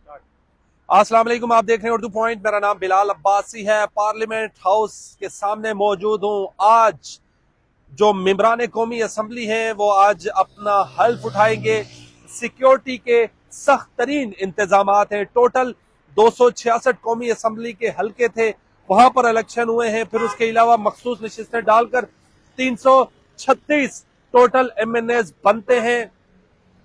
अस्सलाम वालेकुम, आप देख रहे हैं उर्दू पॉइंट। मेरा नाम बिलाल अब्बासी है। पार्लियामेंट हाउस के सामने मौजूद हूँ। आज जो मेंबरान कौमी असम्बली हैं वो आज अपना हल्फ उठाएंगे। सिक्योरिटी के सख्त तरीन इंतजामात हैं। टोटल 266 कौमी असम्बली के हल्के थे, वहां पर इलेक्शन हुए हैं। फिर उसके अलावा मखसूस नशिस्तें डालकर 336 टोटल MNAs बनते हैं।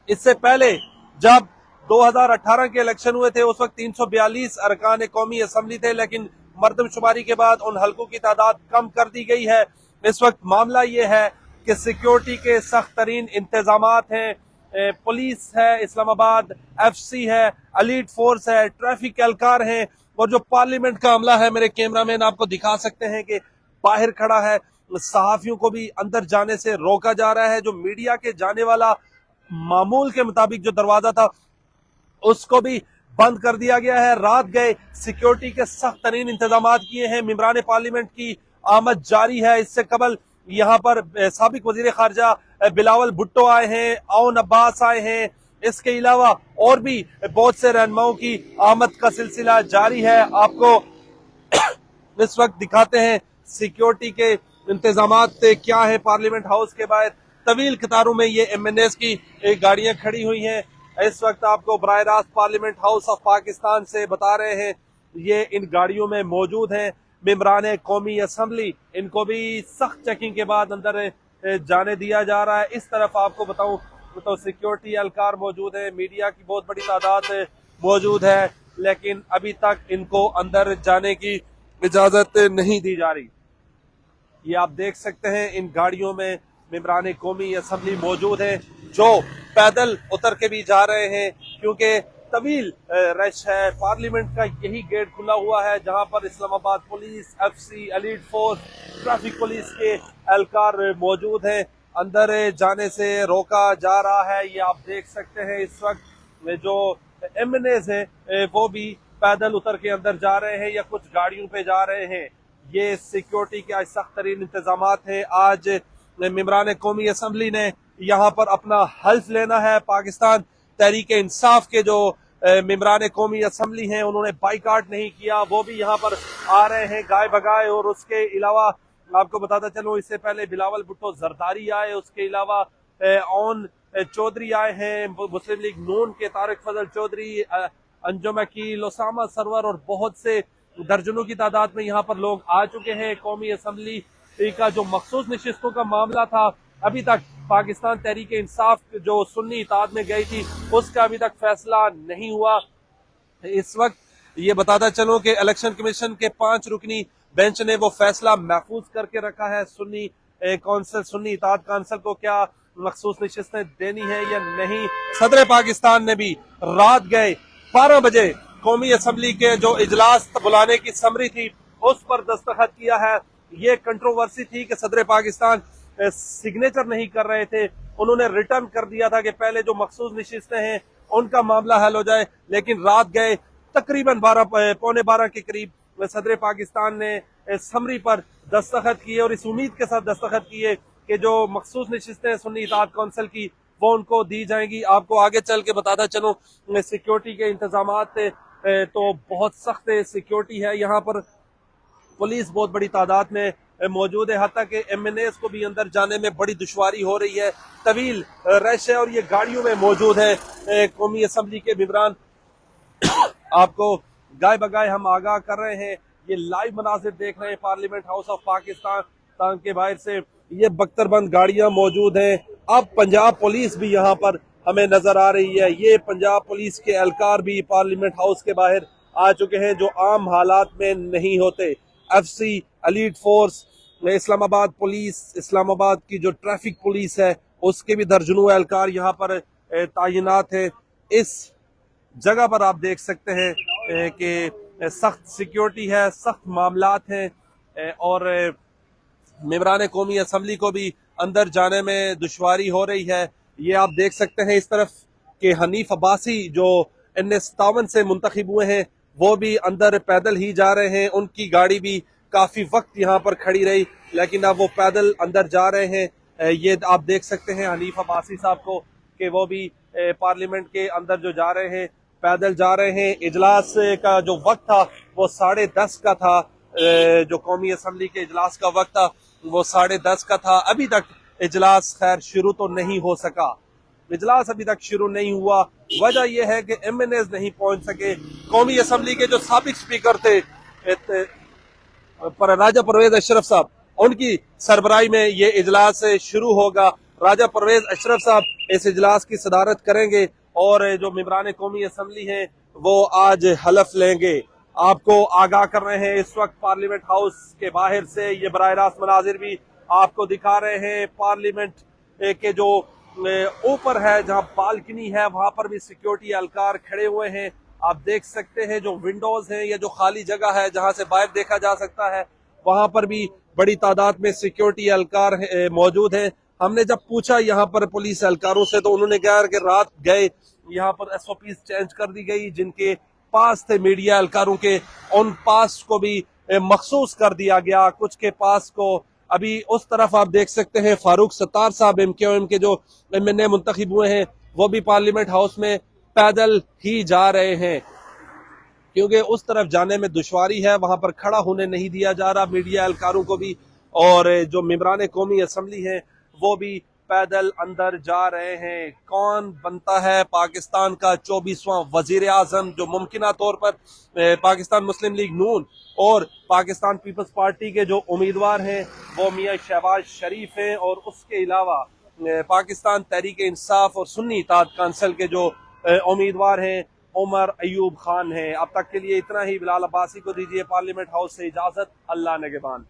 इससे पहले जब 2018 के इलेक्शन हुए थे उस वक्त 342 अरकान कौमी असम्बली थे, लेकिन मर्दमशुमारी के बाद उन हल्कों की तादाद कम कर दी गई है। इस वक्त मामला ये है कि सिक्योरिटी के सख्त तरीन इंतजामात हैं। पुलिस है इस्लामाबाद, FC है, एलीट फोर्स है, ट्रैफिक एहलकार हैं, और जो पार्लियामेंट का अमला है, मेरे कैमरामैन आपको दिखा सकते हैं कि बाहर खड़ा है। सहाफियों को भी अंदर जाने से रोका जा रहा है। जो मीडिया के जाने वाला मामूल के मुताबिक जो दरवाजा था उसको भी बंद कर दिया गया है। रात गए सिक्योरिटी के सख्त तरीन इंतजाम किए हैं। मेंबरान पार्लियामेंट की आमद जारी है। इससे कबल यहाँ पर साबिक वजीर खारजा बिलावल भुट्टो आए हैं, औन अब्बास आए हैं। इसके अलावा और भी बहुत से रहनुमाओं की आमद का सिलसिला जारी है। आपको इस वक्त दिखाते हैं सिक्योरिटी के इंतजामात क्या है। पार्लियामेंट हाउस के बाहर तवील कतारों में ये MNAs की गाड़ियां खड़ी हुई हैं। इस वक्त आपको बराह रास्त पार्लियामेंट हाउस ऑफ पाकिस्तान से बता रहे हैं, ये इन गाड़ियों में मौजूद हैं मेंबरान कौमी असम्बली। इनको भी सख्त चेकिंग के बाद अंदर जाने दिया जा रहा है। इस तरफ आपको बताऊं तो सिक्योरिटी एहलकार मौजूद है, मीडिया की बहुत बड़ी तादाद मौजूद है, लेकिन अभी तक इनको अंदर जाने की इजाजत नहीं दी जा रही। ये आप देख सकते हैं इन गाड़ियों में मेंबरान कौमी असम्बली मौजूद है, जो पैदल उतर के भी जा रहे हैं, क्योंकि तवील रश है। पार्लियामेंट का यही गेट खुला हुआ है जहां पर Islamabad police, FC, elite force, traffic police के एहलकार मौजूद हैं। अंदर जाने से रोका जा रहा है। ये आप देख सकते हैं इस वक्त जो MNAs हैं वो भी पैदल उतर के अंदर जा रहे हैं या कुछ गाड़ियों पे जा रहे हैं। ये सिक्योरिटी के आज सख्त तरीन इंतजामात हैं। आज मेंबरान कौमी असम्बली ने यहाँ पर अपना हल्फ लेना है। पाकिस्तान तहरीक इंसाफ के जो मेंबरान कौमी असम्बली हैं उन्होंने बाइकाट नहीं किया, वो भी यहाँ पर आ रहे हैं गाय भगाए। और उसके अलावा आपको बताता चलूं, इससे पहले बिलावल भुट्टो जरदारी आए, उसके अलावा औन चौधरी आए हैं, मुस्लिम लीग नून के तारिक फजल चौधरी, अंजुम अकील, ओसामा सरवर और बहुत से दर्जनों की तादाद में यहाँ पर लोग आ चुके हैं। कौमी असम्बली का जो मखसूस नशिस्तों का मामला था, अभी तक पाकिस्तान तहरीक इंसाफ जो सुन्नी इताद में गई थी उसका अभी तक फैसला नहीं हुआ। इस वक्त ये बताता चलूं कि इलेक्शन कमीशन के 5 रुकनी बेंच ने वो फैसला महफूज करके रखा है। सुन्नी कौंसिल, सुन्नी इताद काउंसिल को क्या मखसूस नशिस्तें देनी है या नहीं। सदर पाकिस्तान ने भी रात गए 12 बजे कौमी असम्बली के जो इजलास बुलाने की समरी थी उस पर दस्तखत किया है। ये कंट्रोवर्सी थी कि सदर पाकिस्तान सिग्नेचर नहीं कर रहे थे। उन्होंने रिटर्न कर दिया था कि पहले जो मखसूस नशिस्तें हैं उनका मामला हल हो जाए, लेकिन रात गए तकरीबन 12 के करीब सदर पाकिस्तान ने समरी पर दस्तखत किए और इस उम्मीद के साथ दस्तखत किए कि जो मखसूस नशिस्तें सुन्नी इताद काउंसिल की वो उनको दी जाएंगी। आपको आगे चल के बताता चलूं, सिक्योरिटी के इंतजामात तो बहुत सख्त सिक्योरिटी है। यहाँ पर पुलिस बहुत बड़ी तादाद में मौजूद है, हत्ता कि MNAs को भी अंदर जाने में बड़ी दुश्वारी हो रही है। तवील रश है और ये गाड़ियों में मौजूद है कौमी असम्बली के मेंबरान। आपको गाय बगाए हम आगाह कर रहे हैं। ये लाइव मनाजिर देख रहे हैं पार्लियामेंट हाउस ऑफ पाकिस्तान के बाहर से। ये बख्तरबंद गाड़ियां मौजूद हैं। अब पंजाब पुलिस भी यहाँ पर हमें नजर आ रही है। ये पंजाब पुलिस के एहलकार भी पार्लियामेंट हाउस के बाहर आ चुके हैं, जो आम हालात में नहीं होते। FC, elite force, Islamabad police, Islamabad की जो ट्रैफिक पुलिस है उसके भी दर्जनों एहलकार यहाँ पर तैनात है। इस जगह पर आप देख सकते हैं कि सख्त सिक्योरिटी है, सख्त मामलात हैं और मेंबरान कौमी असम्बली को भी अंदर जाने में दुश्वारी हो रही है। ये आप देख सकते हैं इस तरफ के हनीफ अब्बासी जो NS57 से मुंतखब हुए हैं वो भी अंदर पैदल ही जा रहे हैं। उनकी गाड़ी भी काफी वक्त यहाँ पर खड़ी रही, लेकिन अब वो पैदल अंदर जा रहे हैं। ये आप देख सकते हैं हनीफ अब्बासी साहब को कि वो भी पार्लियामेंट के अंदर जो जा रहे हैं پیدل جا رہے ہیں. اجلاس کا جو وقت تھا وہ 10:30 کا تھا. جو قومی اسمبلی کے اجلاس کا وقت تھا وہ 10:30 کا تھا. ابھی تک اجلاس خیر شروع تو نہیں ہو سکا. اجلاس ابھی تک شروع نہیں ہوا. وجہ یہ ہے کہ ایم این ایز نہیں پہنچ سکے. قومی اسمبلی کے جو سابق سپیکر تھے راجہ پرویز اشرف صاحب، ان کی سربراہی میں یہ اجلاس شروع ہوگا. راجہ پرویز اشرف صاحب اس اجلاس کی صدارت کریں گے اور جو ممبران قومی اسمبلی ہیں وہ آج حلف لیں گے. آپ کو آگاہ کر رہے ہیں اس وقت پارلیمنٹ ہاؤس کے باہر سے یہ براہ راست مناظر بھی آپ کو دکھا رہے ہیں. پارلیمنٹ کے جو اوپر ہے جہاں بالکنی ہے وہاں پر بھی سیکیورٹی اہلکار کھڑے ہوئے ہیں. آپ دیکھ سکتے ہیں جو ونڈوز ہیں یا جو خالی جگہ ہے جہاں سے باہر دیکھا جا سکتا ہے وہاں پر بھی بڑی تعداد میں سیکیورٹی اہلکار موجود ہیں. ہم نے جب پوچھا یہاں پر پولیس اہلکاروں سے تو انہوں نے کہا کہ رات گئے یہاں پر ایس او پیز چینج کر دی گئی. جن کے پاس تھے میڈیا اہلکاروں کے ان پاس کو بھی مخصوص کر دیا گیا. کچھ کے پاس کو ابھی اس طرف آپ دیکھ سکتے ہیں فاروق ستار صاحب ایم کیو ایم کے جو ایم این اے منتخب ہوئے ہیں وہ بھی پارلیمنٹ ہاؤس میں پیدل ہی جا رہے ہیں کیونکہ اس طرف جانے میں دشواری ہے. وہاں پر کھڑا ہونے نہیں دیا جا رہا میڈیا اہلکاروں کو بھی. اور جو ممبران قومی اسمبلی ہیں وہ بھی پیدل اندر جا رہے ہیں. کون بنتا ہے پاکستان کا 24واں وزیر اعظم جو ممکنہ طور پر پاکستان مسلم لیگ نون اور پاکستان پیپلز پارٹی کے جو امیدوار ہیں وہ میاں شہباز شریف ہیں اور اس کے علاوہ پاکستان تحریک انصاف اور سنی اتحاد کونسل کے جو امیدوار ہیں عمر ایوب خان ہیں. اب تک کے لیے اتنا ہی. بلال عباسی کو دیجیے پارلیمنٹ ہاؤس سے اجازت. اللہ نگہبان.